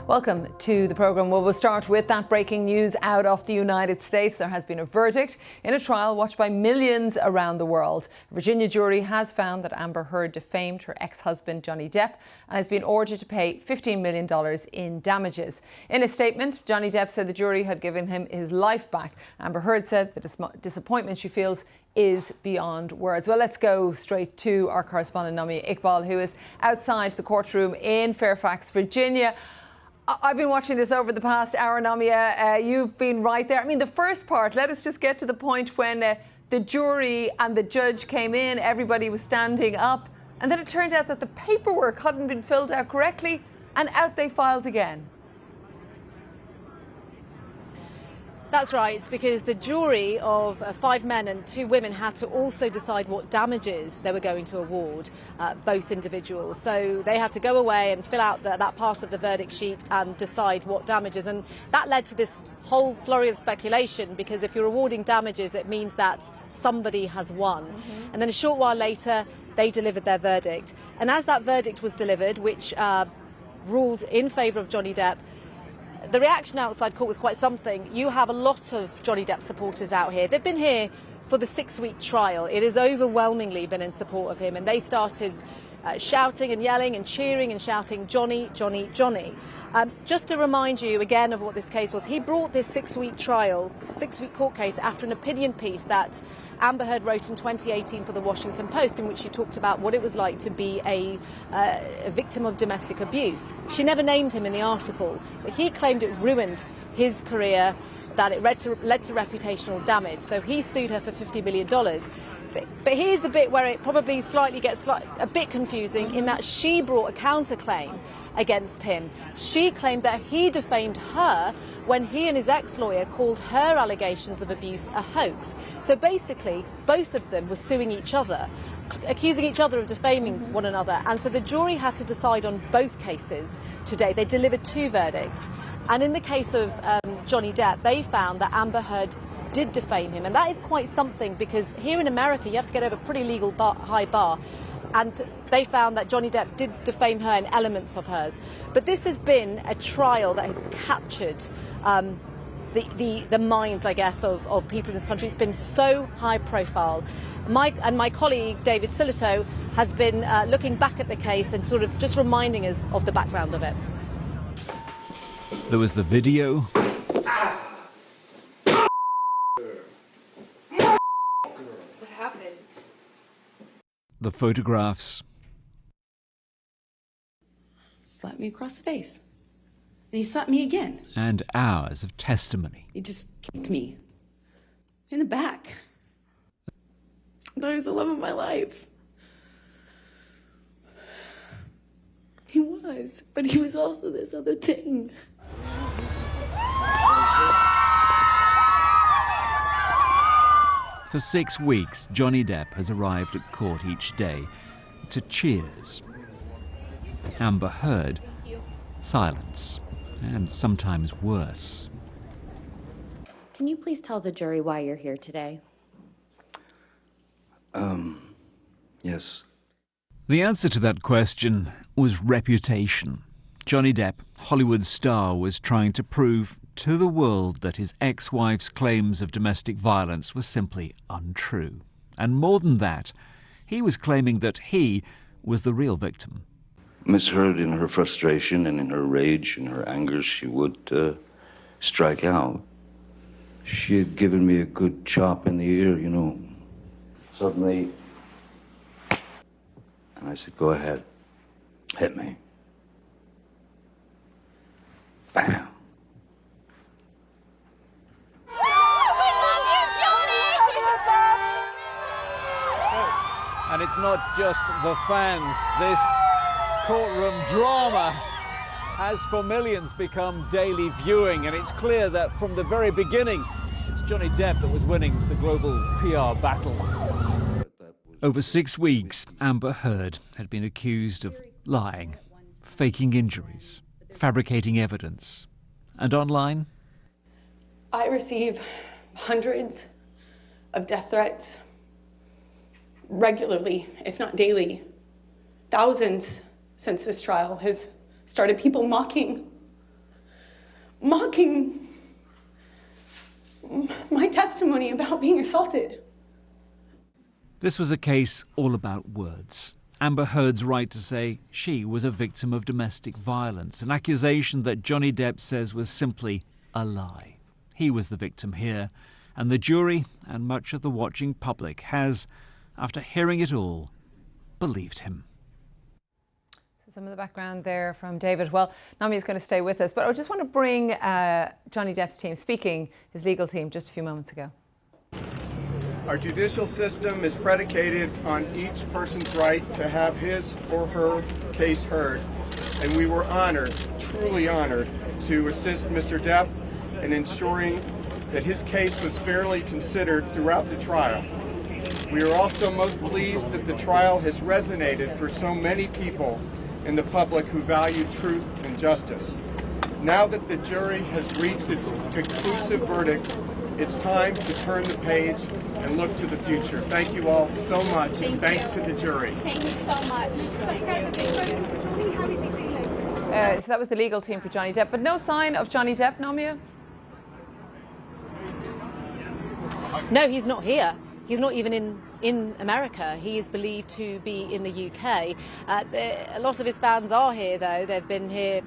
Welcome to the programme. Well, we'll start with that breaking news out of the United States. There has been a verdict in a trial watched by millions around the world. A Virginia jury has found that Amber Heard defamed her ex-husband Johnny Depp and has been ordered to pay $15 million in damages. In a statement, Johnny Depp said the jury had given him his life back. Amber Heard said the disappointment she feels is beyond words. Well, let's go straight to our correspondent Namia Iqbal, who is outside the courtroom in Fairfax, Virginia. I've been watching this over the past hour, Namia. You've been right there. I mean, the first part, let us just get to the point when the jury and the judge came in, everybody was standing up, and then it turned out that the paperwork hadn't been filled out correctly, and out they filed again. That's right. It's because the jury of 5 men and 2 women had to also decide what damages they were going to award both individuals. So they had to go away and fill out that part of the verdict sheet and decide what damages. And that led to this whole flurry of speculation, because if you're awarding damages, it means that somebody has won. Mm-hmm. And then a short while later, they delivered their verdict. And as that verdict was delivered, which ruled in favour of Johnny Depp, the reaction outside court was quite something. You have a lot of Johnny Depp supporters out here. They've been here for the 6-week trial. It has overwhelmingly been in support of him, and they started shouting and yelling and cheering and shouting, "Johnny, Johnny, Johnny." Just to remind you again of what this case was, he brought this 6-week trial, 6-week court case after an opinion piece that Amber Heard wrote in 2018 for the Washington Post, in which she talked about what it was like to be a victim of domestic abuse. She never named him in the article, but he claimed it ruined his career, that it led to reputational damage. So he sued her for $50 million. But here's the bit where it probably slightly gets a bit confusing, in that she brought a counterclaim against him. She claimed that he defamed her when he and his ex-lawyer called her allegations of abuse a hoax. So basically, both of them were suing each other, accusing each other of defaming one another. And so the jury had to decide on both cases today. They delivered 2 verdicts. And in the case of Johnny Depp, they found that Amber Heard did defame him. And that is quite something, because here in America, you have to get over a pretty legal high bar. And they found that Johnny Depp did defame her in elements of hers. But this has been a trial that has captured the minds, I guess, of people in this country. It's been so high profile. My colleague, David Silito, has been looking back at the case and sort of just reminding us of the background of it. There was the video. What happened? The photographs. Slapped me across the face. And he slapped me again. And hours of testimony. He just kicked me in the back. I thought he was the love of my life. He was, but he was also this other thing. For 6 weeks, Johnny Depp has arrived at court each day to cheers. Amber Heard, silence, and sometimes worse. Can you please tell the jury why you're here today? Yes. The answer to that question was reputation. Johnny Depp, Hollywood star, was trying to prove to the world that his ex-wife's claims of domestic violence were simply untrue. And more than that, he was claiming that he was the real victim. Miss Heard, in her frustration and in her rage and her anger, she would strike out. She had given me a good chop in the ear, you know. Suddenly, and I said, "Go ahead, hit me." Bam. And it's not just the fans. This courtroom drama has for millions become daily viewing, and it's clear that from the very beginning it's Johnny Depp that was winning the global PR battle. Over 6 weeks, Amber Heard had been accused of lying, faking injuries, fabricating evidence. And online? I receive hundreds of death threats regularly, if not daily. Thousands since this trial has started, people mocking mocking my testimony about being assaulted. This was a case all about words. Amber Heard's right to say she was a victim of domestic violence, an accusation that Johnny Depp says was simply a lie. He was the victim here, and the jury and much of the watching public has, after hearing it all, believed him. So some of the background there from David. Well, Naomi is going to stay with us, but I just want to bring Johnny Depp's team, speaking his legal team just a few moments ago. Our judicial system is predicated on each person's right to have his or her case heard, and we were honored, truly honored, to assist Mr. Depp in ensuring that his case was fairly considered throughout the trial. We are also most pleased that the trial has resonated for so many people in the public who value truth and justice. Now that the jury has reached its conclusive verdict, it's time to turn the page and look to the future. Thank you all so much, and thanks to the jury. Thank you so much. So that was the legal team for Johnny Depp, but no sign of Johnny Depp, Namia? No, he's not here. He's not even in America. He is believed to be in the UK. A lot of his fans are here, though. They've been here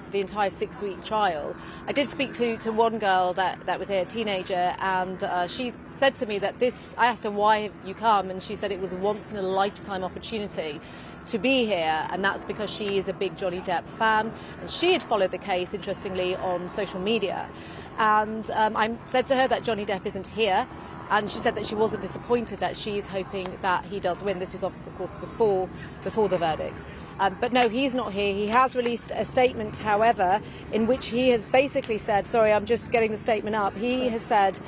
for the entire 6-week trial. I did speak to one girl that was here, a teenager, and she said to me that I asked her, why have you come? And she said it was a once-in-a-lifetime opportunity to be here, and that's because she is a big Johnny Depp fan, and she had followed the case, interestingly, on social media. And I said to her that Johnny Depp isn't here, and she said that she wasn't disappointed, that she's hoping that he does win. This was, of course, before the verdict. But no, he's not here. He has released a statement, however, in which he has basically said, sorry, I'm just getting the statement up. He has said,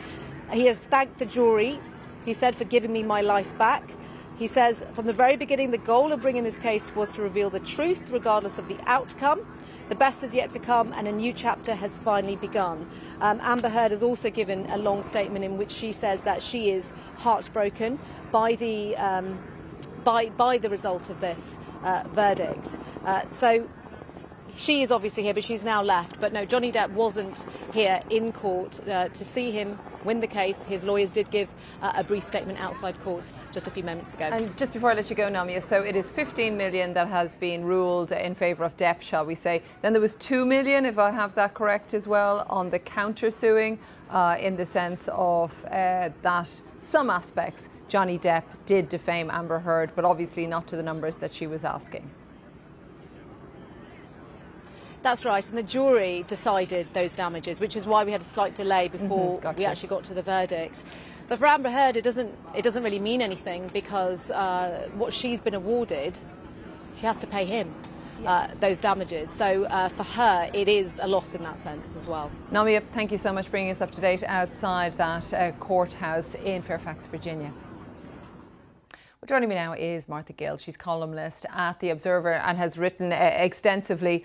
he has thanked the jury, he said, for giving me my life back. He says, from the very beginning, the goal of bringing this case was to reveal the truth, regardless of the outcome. The best is yet to come, and a new chapter has finally begun. Amber Heard has also given a long statement in which she says that she is heartbroken by the result of this verdict. So she is obviously here, but she's now left. But no, Johnny Depp wasn't here in court to see him win the case. His lawyers did give a brief statement outside court just a few moments ago. And just before I let you go, Namia, so it is 15 million that has been ruled in favour of Depp, shall we say. Then there was 2 million, if I have that correct as well, on the counter-suing, in the sense of that some aspects Johnny Depp did defame Amber Heard, but obviously not to the numbers that she was asking. That's right, and the jury decided those damages, which is why we had a slight delay before we actually got to the verdict. But for Amber Heard, it doesn't really mean anything, because what she's been awarded, she has to pay him those damages. So for her, it is a loss in that sense as well. Namia, thank you so much for bringing us up to date outside that courthouse in Fairfax, Virginia. Well, joining me now is Martha Gill. She's columnist at The Observer and has written extensively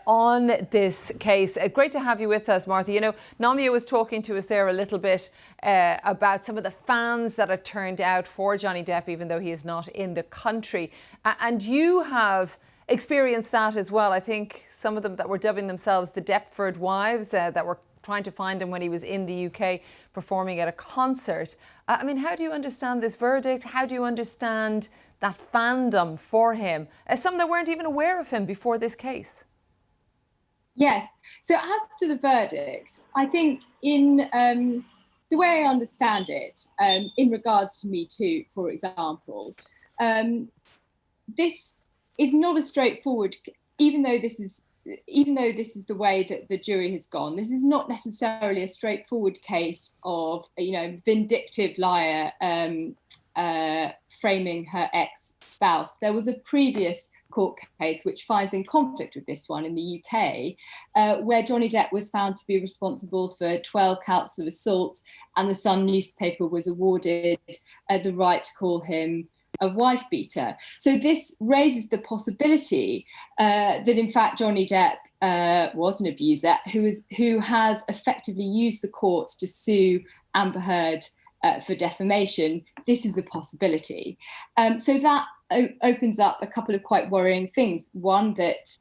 on this case. Great to have you with us, Martha. You know, Namia was talking to us there a little bit about some of the fans that had turned out for Johnny Depp, even though he is not in the country. And you have experienced that as well. I think some of them that were dubbing themselves the Deppford wives that were trying to find him when he was in the UK performing at a concert. I mean, how do you understand this verdict? How do you understand that fandom for him? Some that weren't even aware of him before this case. Yes. So as to the verdict, I think in the way I understand it, in regards to Me Too, for example, this is not a straightforward, even though this is the way that the jury has gone, this is not necessarily a straightforward case of, vindictive liar framing her ex-spouse. There was a previous court case which finds in conflict with this one in the UK, where Johnny Depp was found to be responsible for 12 counts of assault, and the Sun newspaper was awarded the right to call him a wife beater. So this raises the possibility that in fact Johnny Depp was an abuser who has effectively used the courts to sue Amber Heard for defamation. This is a possibility. So that opens up a couple of quite worrying things. One, that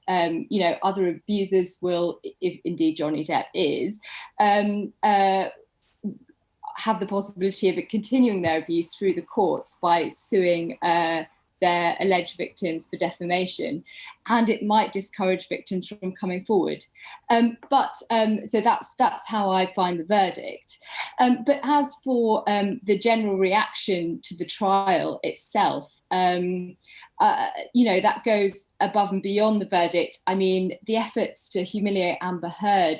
other abusers will, if indeed Johnny Depp is, have the possibility of it continuing their abuse through the courts by suing their alleged victims for defamation, and it might discourage victims from coming forward. So that's how I find the verdict. But as for the general reaction to the trial itself, that goes above and beyond the verdict. I mean, the efforts to humiliate Amber Heard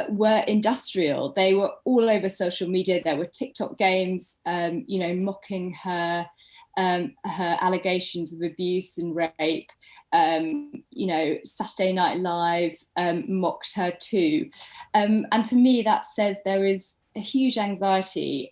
were industrial. They were all over social media. There were TikTok games, mocking her allegations of abuse and rape. Saturday Night Live mocked her too. And to me, that says there is a huge anxiety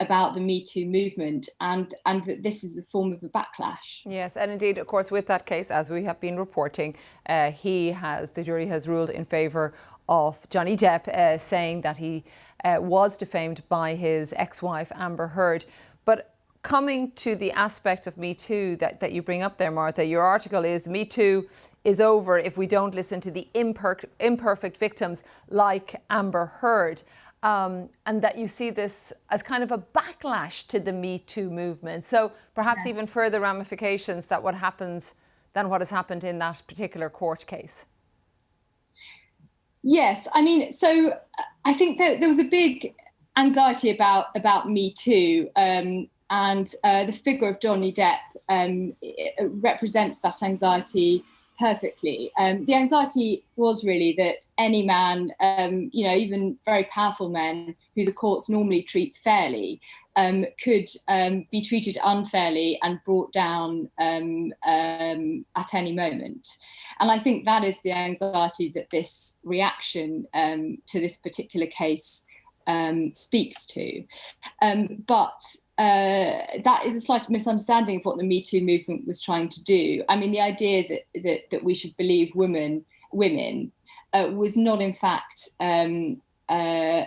about the Me Too movement, and that this is a form of a backlash. Yes, and indeed, of course, with that case, as we have been reporting, the jury has ruled in favour of Johnny Depp, saying that he was defamed by his ex-wife Amber Heard. But coming to the aspect of Me Too that you bring up there, Martha, your article is Me Too is over if we don't listen to the imperfect victims like Amber Heard. And that you see this as kind of a backlash to the Me Too movement. So perhaps even further ramifications than what has happened in that particular court case. Yes, I mean, so I think that there was a big anxiety about Me Too, and the figure of Johnny Depp represents that anxiety perfectly. The anxiety was really that any man, even very powerful men who the courts normally treat fairly, could be treated unfairly and brought down at any moment. And I think that is the anxiety that this reaction to this particular case speaks to. But that is a slight misunderstanding of what the Me Too movement was trying to do. I mean, the idea that we should believe women was not, in fact,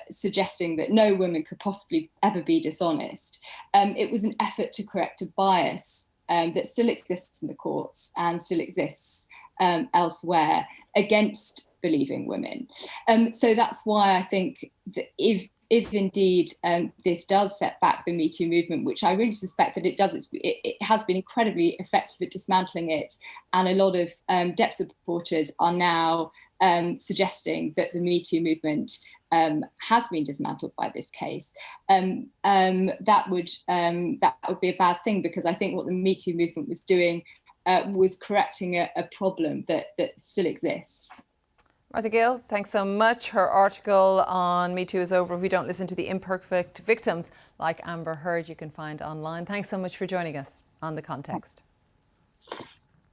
suggesting that no woman could possibly ever be dishonest. It was an effort to correct a bias that still exists in the courts and still exists elsewhere against believing women. So that's why I think that if indeed this does set back the Me Too movement, which I really suspect that it does, it has been incredibly effective at dismantling it. And a lot of Depp supporters are now suggesting that the Me Too movement has been dismantled by this case. That would be a bad thing, because I think what the Me Too movement was doing was correcting a problem that still exists. Martha Gill, thanks so much. Her article on Me Too is over if we don't listen to the imperfect victims like Amber Heard, you can find online. Thanks so much for joining us on The Context.